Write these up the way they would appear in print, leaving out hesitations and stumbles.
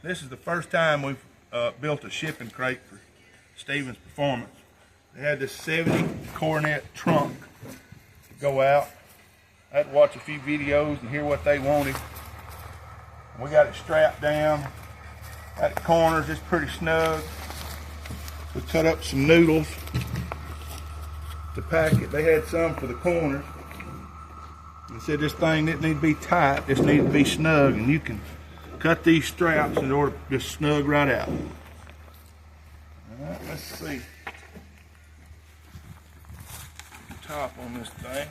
This is the first time we've built a shipping crate for Stevens Performance. They had this 70 Coronet trunk to go out. I had to watch a few videos and hear what they wanted. We got it strapped down at the corners. It's pretty snug. We cut up some noodles to pack it. They had some for the corners. They said this thing didn't need to be tight, this needs to be snug, and you can cut these straps in order to just snug right out. Alright, let's see. Top on this thing.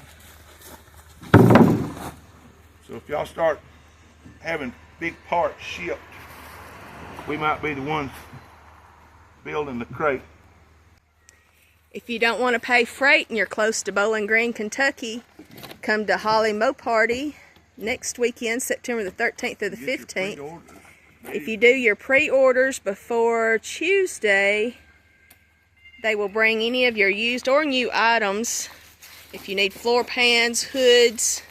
So if y'all start having big parts shipped, we might be the ones building the crate. If you don't want to pay freight and you're close to Bowling Green, Kentucky, come to Holley Moparty next weekend, September the 13th through the 15th. If you do your pre-orders before Tuesday, they will bring any of your used or new items. If you need floor pans, hoods,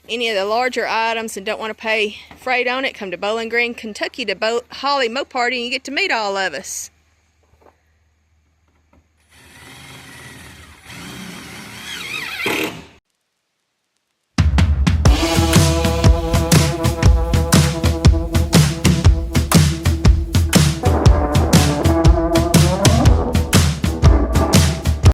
any of the larger items and don't want to pay freight on it, come to Bowling Green, Kentucky to Holley Moparty and you get to meet all of us.